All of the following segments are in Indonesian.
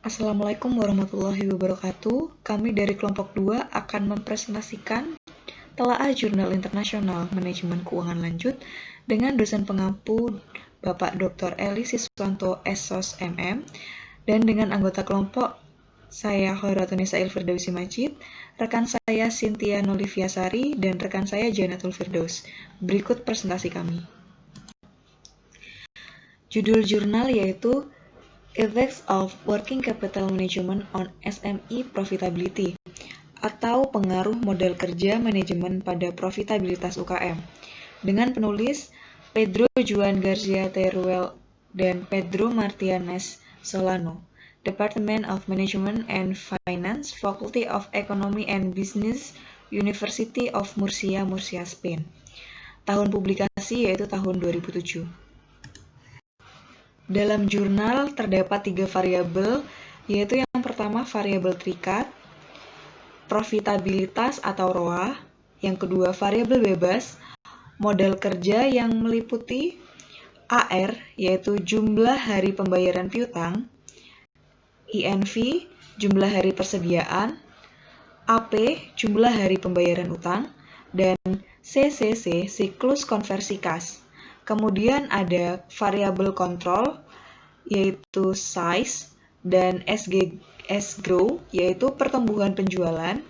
Assalamualaikum warahmatullahi wabarakatuh. Kami dari kelompok 2 akan mempresentasikan Telaah Jurnal Internasional Manajemen Keuangan Lanjut dengan dosen pengampu Bapak Dr. Eli Siswanto SSOS MM dan dengan anggota kelompok saya Khairatun Firdausi Majid, rekan saya Cynthia Noliviasari, dan rekan saya Janatul Firdaus. Berikut presentasi kami. Judul jurnal yaitu Effects of Working Capital Management on SME Profitability atau pengaruh modal kerja manajemen pada profitabilitas UKM dengan penulis Pedro Juan García Teruel dan Pedro Martínez Solano, Department of Management and Finance, Faculty of Economy and Business, University of Murcia, Spain. Tahun publikasi yaitu tahun 2007. Dalam jurnal terdapat 3 variabel, yaitu yang pertama variabel terikat, profitabilitas atau ROA, yang kedua variabel bebas, modal kerja yang meliputi AR, yaitu jumlah hari pembayaran piutang, INV, jumlah hari persediaan, AP, jumlah hari pembayaran utang, dan CCC, siklus konversi kas. Kemudian ada variabel kontrol, yaitu size, dan SGROW, yaitu pertumbuhan penjualan,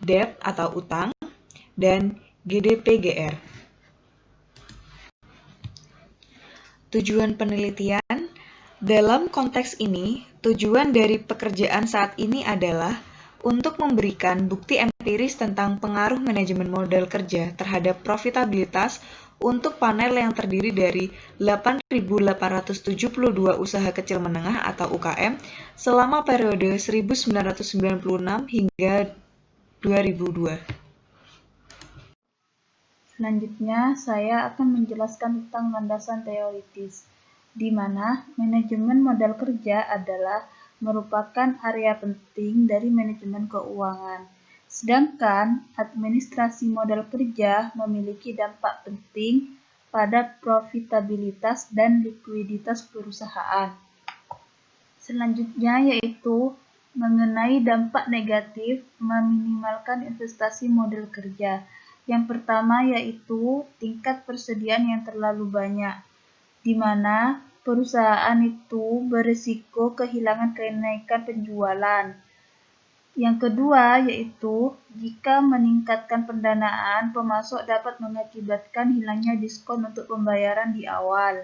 debt atau utang, dan GDP-GR. Tujuan penelitian, dalam konteks ini, tujuan dari pekerjaan saat ini adalah untuk memberikan bukti empiris tentang pengaruh manajemen modal kerja terhadap profitabilitas untuk panel yang terdiri dari 8.872 usaha kecil menengah atau UKM selama periode 1996 hingga 2002. Selanjutnya, saya akan menjelaskan tentang landasan teoritis, di mana manajemen modal kerja adalah merupakan area penting dari manajemen keuangan. Sedangkan administrasi modal kerja memiliki dampak penting pada profitabilitas dan likuiditas perusahaan. Selanjutnya yaitu mengenai dampak negatif meminimalkan investasi modal kerja. Yang pertama yaitu tingkat persediaan yang terlalu banyak, di mana perusahaan itu berisiko kehilangan kenaikan penjualan. Yang kedua yaitu jika meningkatkan pendanaan, pemasok dapat mengakibatkan hilangnya diskon untuk pembayaran di awal.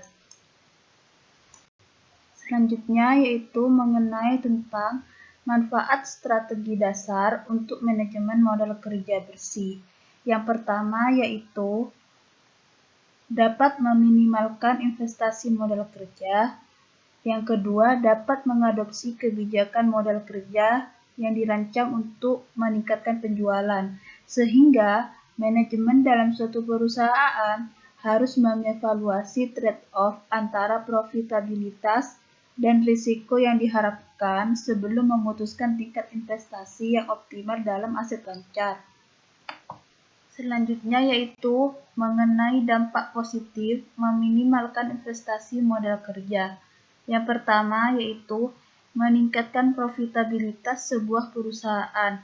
Selanjutnya yaitu mengenai tentang manfaat strategi dasar untuk manajemen modal kerja bersih. Yang pertama yaitu dapat meminimalkan investasi modal kerja. Yang kedua dapat mengadopsi kebijakan modal kerja yang dirancang untuk meningkatkan penjualan, sehingga manajemen dalam suatu perusahaan harus mengevaluasi trade-off antara profitabilitas dan risiko yang diharapkan sebelum memutuskan tingkat investasi yang optimal dalam aset lancar. Selanjutnya yaitu mengenai dampak positif meminimalkan investasi modal kerja. Yang pertama yaitu meningkatkan profitabilitas sebuah perusahaan,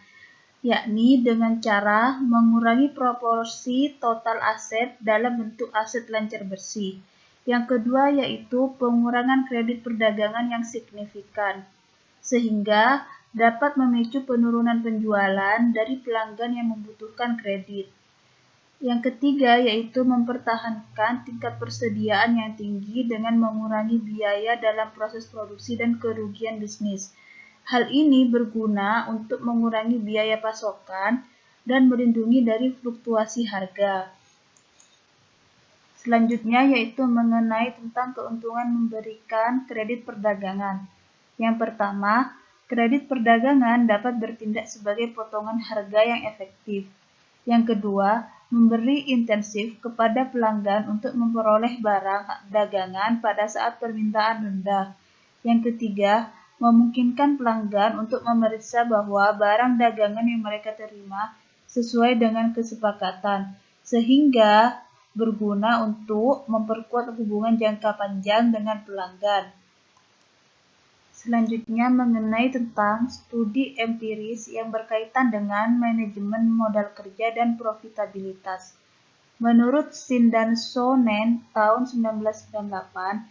yakni dengan cara mengurangi proporsi total aset dalam bentuk aset lancar bersih. Yang kedua yaitu pengurangan kredit perdagangan yang signifikan, sehingga dapat memicu penurunan penjualan dari pelanggan yang membutuhkan kredit. Yang ketiga yaitu mempertahankan tingkat persediaan yang tinggi dengan mengurangi biaya dalam proses produksi dan kerugian bisnis. Hal ini berguna untuk mengurangi biaya pasokan dan melindungi dari fluktuasi harga. Selanjutnya yaitu mengenai tentang keuntungan memberikan kredit perdagangan. Yang pertama, kredit perdagangan dapat bertindak sebagai potongan harga yang efektif. Yang kedua, memberi insentif kepada pelanggan untuk memperoleh barang dagangan pada saat permintaan rendah. Yang ketiga, memungkinkan pelanggan untuk memeriksa bahwa barang dagangan yang mereka terima sesuai dengan kesepakatan, sehingga berguna untuk memperkuat hubungan jangka panjang dengan pelanggan. Selanjutnya mengenai tentang studi empiris yang berkaitan dengan manajemen modal kerja dan profitabilitas. Menurut Sin dan Sonen tahun 1998,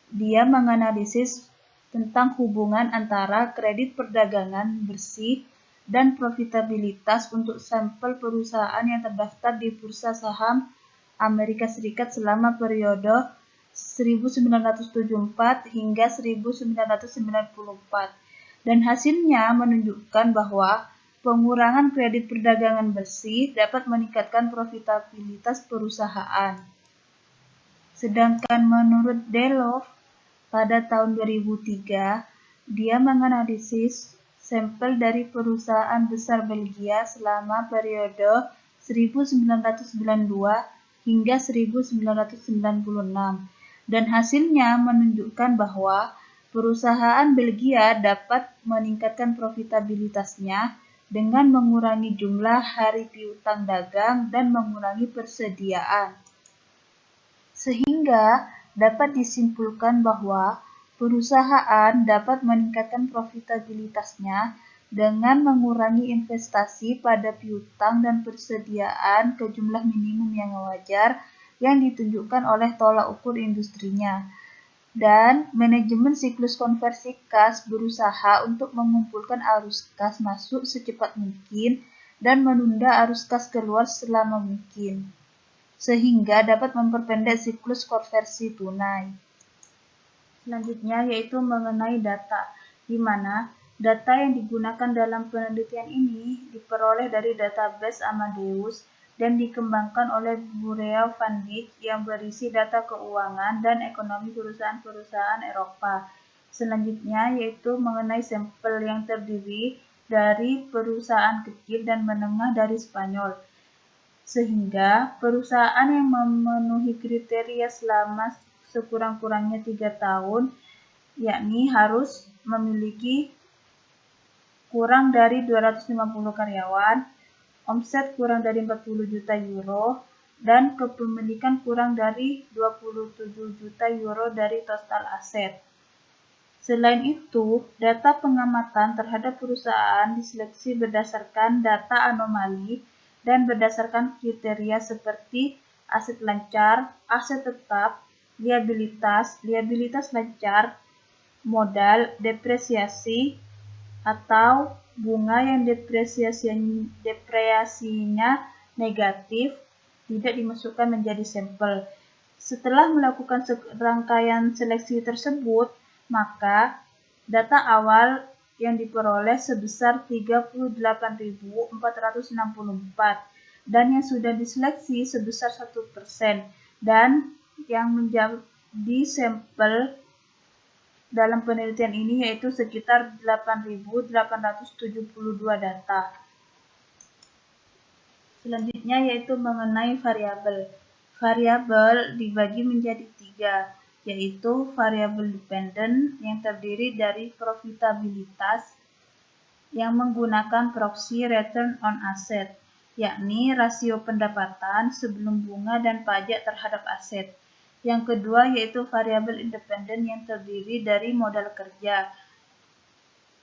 dia menganalisis tentang hubungan antara kredit perdagangan bersih dan profitabilitas untuk sampel perusahaan yang terdaftar di Bursa Saham Amerika Serikat selama periode 1974 hingga 1994, dan hasilnya menunjukkan bahwa pengurangan kredit perdagangan bersih dapat meningkatkan profitabilitas perusahaan. Sedangkan menurut Deloff, pada tahun 2003, dia menganalisis sampel dari perusahaan besar Belgia selama periode 1992 hingga 1996, dan hasilnya menunjukkan bahwa perusahaan Belgia dapat meningkatkan profitabilitasnya dengan mengurangi jumlah hari piutang dagang dan mengurangi persediaan. Sehingga dapat disimpulkan bahwa perusahaan dapat meningkatkan profitabilitasnya dengan mengurangi investasi pada piutang dan persediaan ke jumlah minimum yang wajar yang ditunjukkan oleh tolak ukur industrinya. Dan manajemen siklus konversi kas berusaha untuk mengumpulkan arus kas masuk secepat mungkin dan menunda arus kas keluar selama mungkin, sehingga dapat memperpendek siklus konversi tunai. Selanjutnya yaitu mengenai data, di mana data yang digunakan dalam penelitian ini diperoleh dari database Amadeus dan dikembangkan oleh Bureau van Dijk yang berisi data keuangan dan ekonomi perusahaan-perusahaan Eropa. Selanjutnya yaitu mengenai sampel yang terdiri dari perusahaan kecil dan menengah dari Spanyol, sehingga perusahaan yang memenuhi kriteria selama sekurang-kurangnya 3 tahun, yakni harus memiliki kurang dari 250 karyawan, omset kurang dari 40 juta euro, dan kepemilikan kurang dari 27 juta euro dari total aset. Selain itu, data pengamatan terhadap perusahaan diseleksi berdasarkan data anomali dan berdasarkan kriteria seperti aset lancar, aset tetap, liabilitas lancar, modal, depresiasi, atau bunga yang depresiasinya negatif tidak dimasukkan menjadi sampel. Setelah melakukan rangkaian seleksi tersebut, maka data awal yang diperoleh sebesar 38.464 dan yang sudah diseleksi sebesar 1%, dan yang menjadi sampel dalam penelitian ini yaitu sekitar 8.872 data. Selanjutnya yaitu mengenai variabel. Variabel dibagi menjadi 3, yaitu variabel dependent yang terdiri dari profitabilitas yang menggunakan proxy return on asset, yakni rasio pendapatan sebelum bunga dan pajak terhadap aset. Yang kedua yaitu variabel independen yang terdiri dari modal kerja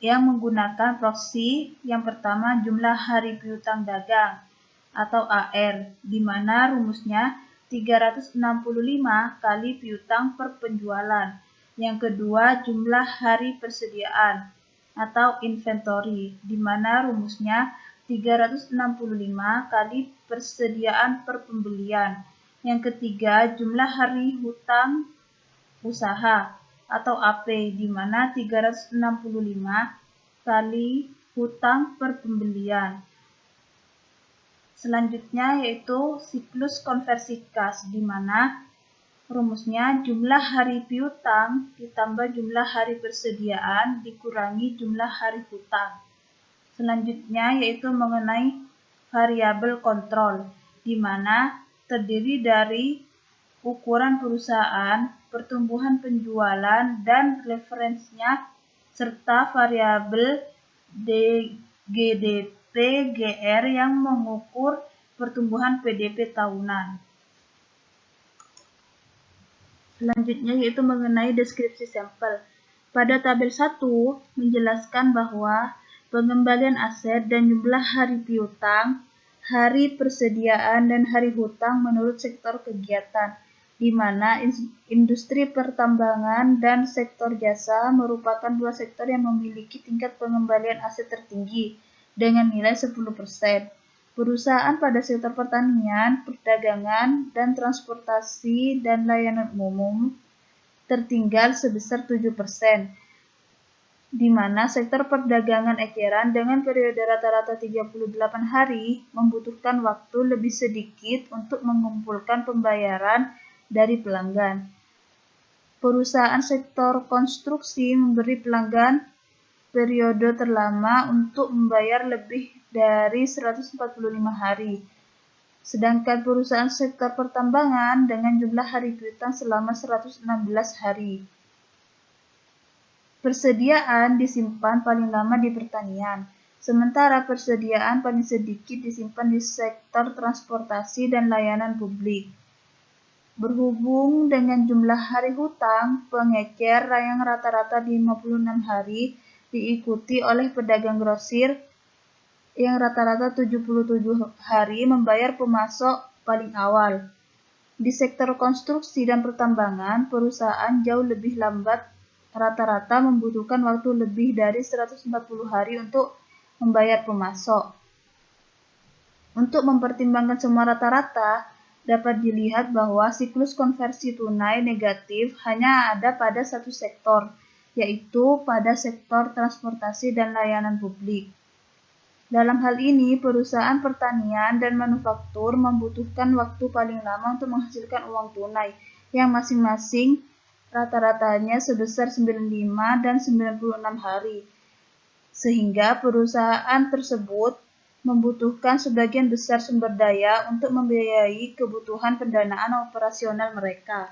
yang menggunakan proxy yang pertama jumlah hari piutang dagang atau AR, di mana rumusnya 365 kali piutang per penjualan. Yang kedua jumlah hari persediaan atau inventory, di mana rumusnya 365 kali persediaan per pembelian. Yang ketiga jumlah hari hutang usaha atau AP, di mana 365 kali hutang per pembelian. Selanjutnya yaitu siklus konversi kas, di mana rumusnya jumlah hari piutang ditambah jumlah hari persediaan dikurangi jumlah hari hutang. Selanjutnya yaitu mengenai variabel kontrol, di mana terdiri dari ukuran perusahaan, pertumbuhan penjualan, dan referensinya, serta variabel GDP-GR yang mengukur pertumbuhan PDB tahunan. Selanjutnya yaitu mengenai deskripsi sampel, Pada tabel 1 menjelaskan bahwa pengembalian aset dan jumlah hari piutang, hari persediaan, dan hari hutang menurut sektor kegiatan, di mana industri pertambangan dan sektor jasa merupakan dua sektor yang memiliki tingkat pengembalian aset tertinggi dengan nilai 10%. Perusahaan pada sektor pertanian, perdagangan, dan transportasi dan layanan umum tertinggal sebesar 7%, di mana sektor perdagangan eceran dengan periode rata-rata 38 hari membutuhkan waktu lebih sedikit untuk mengumpulkan pembayaran dari pelanggan. Perusahaan sektor konstruksi memberi pelanggan periode terlama untuk membayar lebih dari 145 hari. Sedangkan perusahaan sektor pertambangan dengan jumlah hari piutang selama 116 hari. Persediaan disimpan paling lama di pertanian, sementara persediaan paling sedikit disimpan di sektor transportasi dan layanan publik. Berhubung dengan jumlah hari hutang, pengecer yang rata-rata 56 hari diikuti oleh pedagang grosir yang rata-rata 77 hari membayar pemasok paling awal. Di sektor konstruksi dan pertambangan, perusahaan jauh lebih lambat, rata-rata membutuhkan waktu lebih dari 140 hari untuk membayar pemasok. Untuk mempertimbangkan semua rata-rata, dapat dilihat bahwa siklus konversi tunai negatif hanya ada pada satu sektor, yaitu pada sektor transportasi dan layanan publik. Dalam hal ini, perusahaan pertanian dan manufaktur membutuhkan waktu paling lama untuk menghasilkan uang tunai, yang masing-masing rata-ratanya sebesar 95 dan 96 hari. Sehingga perusahaan tersebut membutuhkan sebagian besar sumber daya untuk membiayai kebutuhan pendanaan operasional mereka.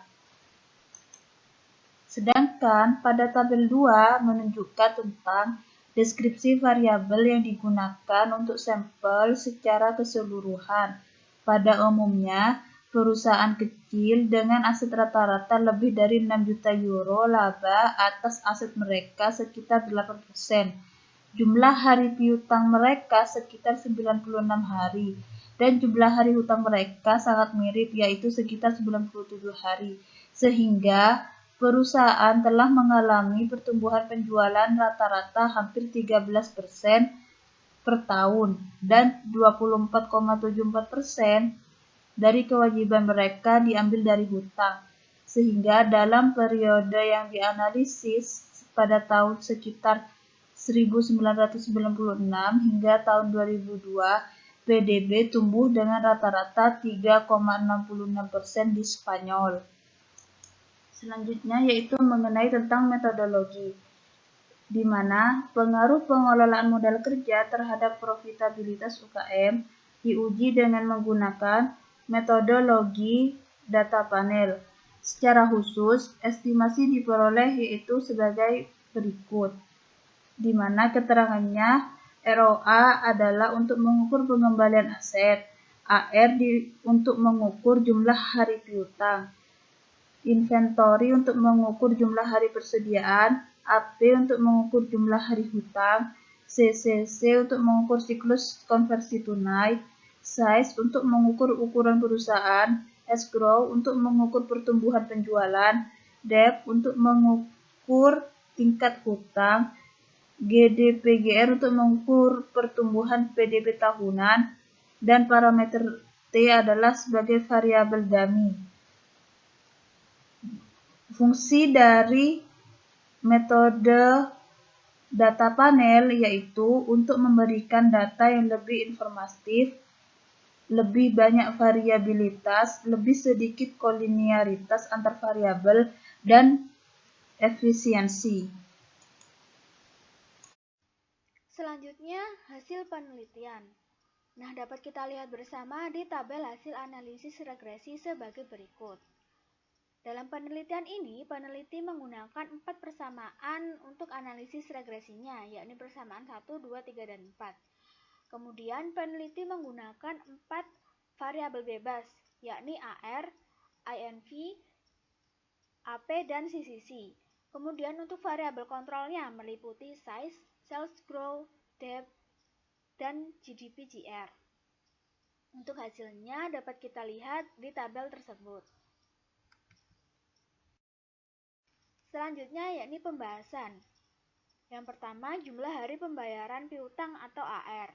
Sedangkan pada tabel 2 menunjukkan tentang deskripsi variabel yang digunakan untuk sampel secara keseluruhan. Pada umumnya, perusahaan kecil dengan aset rata-rata lebih dari 6 juta euro laba atas aset mereka sekitar 8%. Jumlah hari piutang mereka sekitar 96 hari, dan jumlah hari hutang mereka sangat mirip, yaitu sekitar 97 hari. Sehingga perusahaan telah mengalami pertumbuhan penjualan rata-rata hampir 13% per tahun dan 24,74% dari kewajiban mereka diambil dari hutang. Sehingga dalam periode yang dianalisis pada tahun sekitar 1996 hingga tahun 2002, PDB tumbuh dengan rata-rata 3,66% di Spanyol. Selanjutnya yaitu mengenai tentang metodologi, di mana pengaruh pengelolaan modal kerja terhadap profitabilitas UKM diuji dengan menggunakan metodologi data panel. Secara khusus, estimasi diperoleh yaitu sebagai berikut, di mana keterangannya ROA adalah untuk mengukur pengembalian aset, AR untuk mengukur jumlah hari piutang, inventory untuk mengukur jumlah hari persediaan, AP untuk mengukur jumlah hari hutang, CCC untuk mengukur siklus konversi tunai, size untuk mengukur ukuran perusahaan, escrow untuk mengukur pertumbuhan penjualan, debt untuk mengukur tingkat hutang, GDPGR untuk mengukur pertumbuhan PDB tahunan, dan parameter T adalah sebagai variabel dummy. Fungsi dari metode data panel yaitu untuk memberikan data yang lebih informatif, lebih banyak variabilitas, lebih sedikit koliniaritas antar variabel, dan efisiensi. Selanjutnya, hasil penelitian. Nah, dapat kita lihat bersama di tabel hasil analisis regresi sebagai berikut. Dalam penelitian ini, peneliti menggunakan 4 persamaan untuk analisis regresinya, yakni persamaan 1, 2, 3, dan 4. Kemudian, peneliti menggunakan 4 variabel bebas, yakni AR, INV, AP, dan CCC. Kemudian untuk variabel kontrolnya meliputi size, sales growth, debt, dan GDP-GR. Untuk hasilnya dapat kita lihat di tabel tersebut. Selanjutnya yakni pembahasan. Yang pertama, jumlah hari pembayaran piutang atau AR.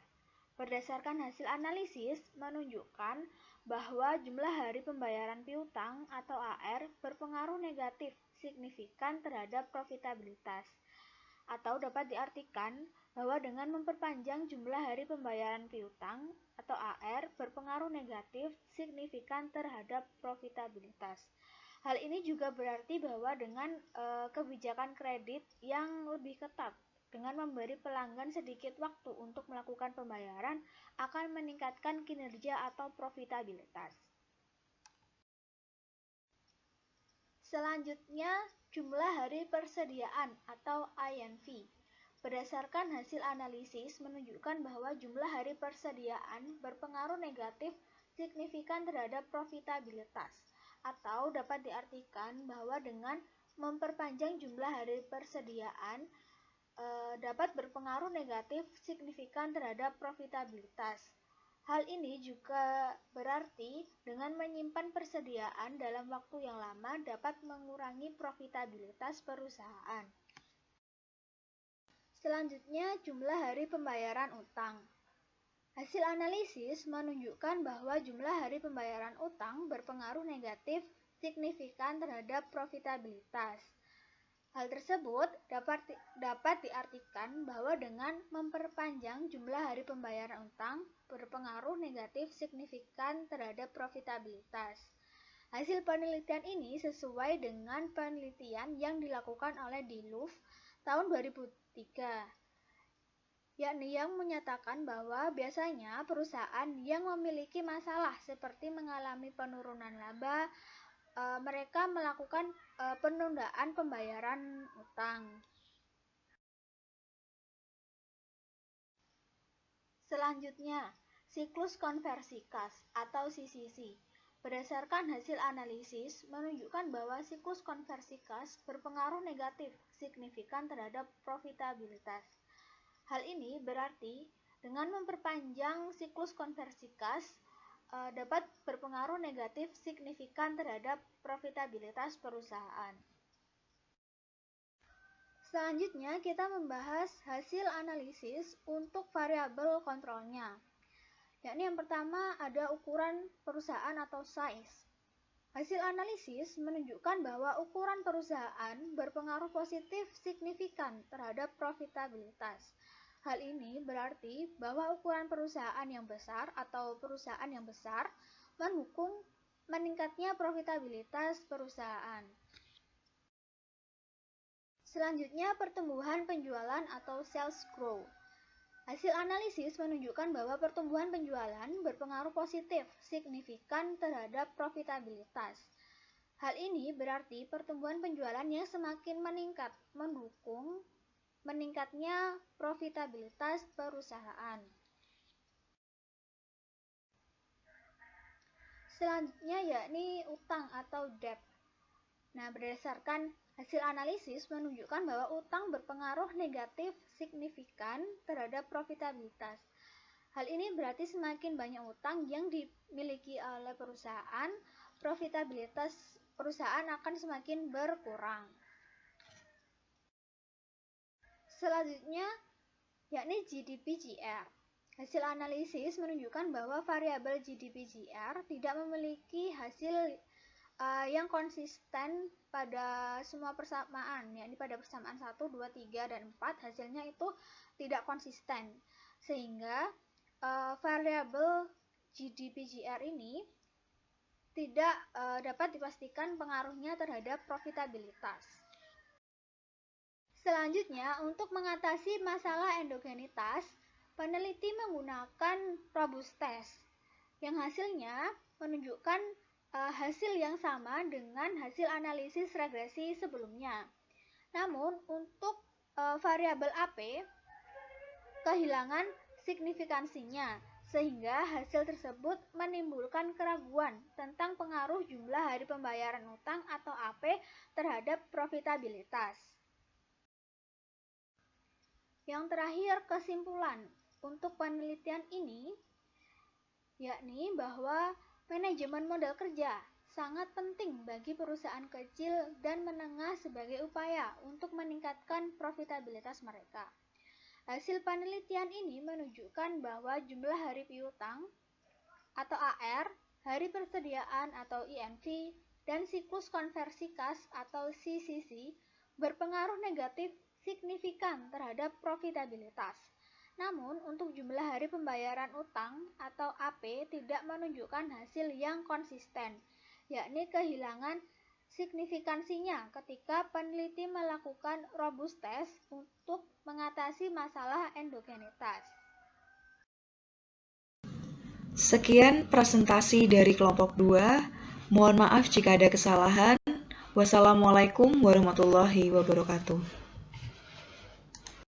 Berdasarkan hasil analisis menunjukkan bahwa jumlah hari pembayaran piutang atau AR berpengaruh negatif signifikan terhadap profitabilitas. Atau dapat diartikan bahwa dengan memperpanjang jumlah hari pembayaran piutang atau AR berpengaruh negatif signifikan terhadap profitabilitas. Hal ini juga berarti bahwa dengan kebijakan kredit yang lebih ketat, dengan memberi pelanggan sedikit waktu untuk melakukan pembayaran, akan meningkatkan kinerja atau profitabilitas. Selanjutnya, jumlah hari persediaan atau INV. Berdasarkan hasil analisis menunjukkan bahwa jumlah hari persediaan berpengaruh negatif signifikan terhadap profitabilitas. Atau dapat diartikan bahwa dengan memperpanjang jumlah hari persediaan dapat berpengaruh negatif signifikan terhadap profitabilitas. Hal ini juga berarti dengan menyimpan persediaan dalam waktu yang lama dapat mengurangi profitabilitas perusahaan. Selanjutnya, jumlah hari pembayaran utang. Hasil analisis menunjukkan bahwa jumlah hari pembayaran utang berpengaruh negatif signifikan terhadap profitabilitas. Hal tersebut dapat diartikan bahwa dengan memperpanjang jumlah hari pembayaran utang berpengaruh negatif signifikan terhadap profitabilitas. Hasil penelitian ini sesuai dengan penelitian yang dilakukan oleh Deloitte tahun 2003. Yakni yang menyatakan bahwa biasanya perusahaan yang memiliki masalah seperti mengalami penurunan laba, mereka melakukan penundaan pembayaran utang. Selanjutnya, siklus konversi kas atau CCC. Berdasarkan hasil analisis menunjukkan bahwa siklus konversi kas berpengaruh negatif signifikan terhadap profitabilitas. Hal ini berarti dengan memperpanjang siklus konversi kas dapat berpengaruh negatif signifikan terhadap profitabilitas perusahaan. Selanjutnya kita membahas hasil analisis untuk variabel kontrolnya. Yakni yang pertama ada ukuran perusahaan atau size. Hasil analisis menunjukkan bahwa ukuran perusahaan berpengaruh positif signifikan terhadap profitabilitas. Hal ini berarti bahwa ukuran perusahaan yang besar atau perusahaan yang besar mendukung meningkatnya profitabilitas perusahaan. Selanjutnya, pertumbuhan penjualan atau sales growth. Hasil analisis menunjukkan bahwa pertumbuhan penjualan berpengaruh positif signifikan terhadap profitabilitas. Hal ini berarti pertumbuhan penjualan yang semakin meningkat mendukung meningkatnya profitabilitas perusahaan. Selanjutnya yakni utang atau debt. Nah, berdasarkan hasil analisis menunjukkan bahwa utang berpengaruh negatif signifikan terhadap profitabilitas. Hal ini berarti semakin banyak utang yang dimiliki oleh perusahaan, profitabilitas perusahaan akan semakin berkurang. Selanjutnya, yakni GDP-GR. Hasil analisis menunjukkan bahwa variabel GDP-GR tidak memiliki hasil yang konsisten pada semua persamaan, yakni pada persamaan 1, 2, 3, dan 4 hasilnya itu tidak konsisten. Sehingga variabel GDP-GR ini tidak dapat dipastikan pengaruhnya terhadap profitabilitas. Selanjutnya, untuk mengatasi masalah endogenitas, peneliti menggunakan robust test yang hasilnya menunjukkan hasil yang sama dengan hasil analisis regresi sebelumnya. Namun, untuk variabel AP kehilangan signifikansinya sehingga hasil tersebut menimbulkan keraguan tentang pengaruh jumlah hari pembayaran utang atau AP terhadap profitabilitas. Yang terakhir, kesimpulan untuk penelitian ini yakni bahwa manajemen modal kerja sangat penting bagi perusahaan kecil dan menengah sebagai upaya untuk meningkatkan profitabilitas mereka. Hasil penelitian ini menunjukkan bahwa jumlah hari piutang atau AR, hari persediaan atau IMC, dan siklus konversi kas atau CCC berpengaruh negatif signifikan terhadap profitabilitas. Namun, untuk jumlah hari pembayaran utang atau AP tidak menunjukkan hasil yang konsisten, yakni kehilangan signifikansinya ketika peneliti melakukan robustes untuk mengatasi masalah endogenitas. Sekian presentasi dari kelompok 2. Mohon maaf jika ada kesalahan. Wassalamualaikum warahmatullahi wabarakatuh.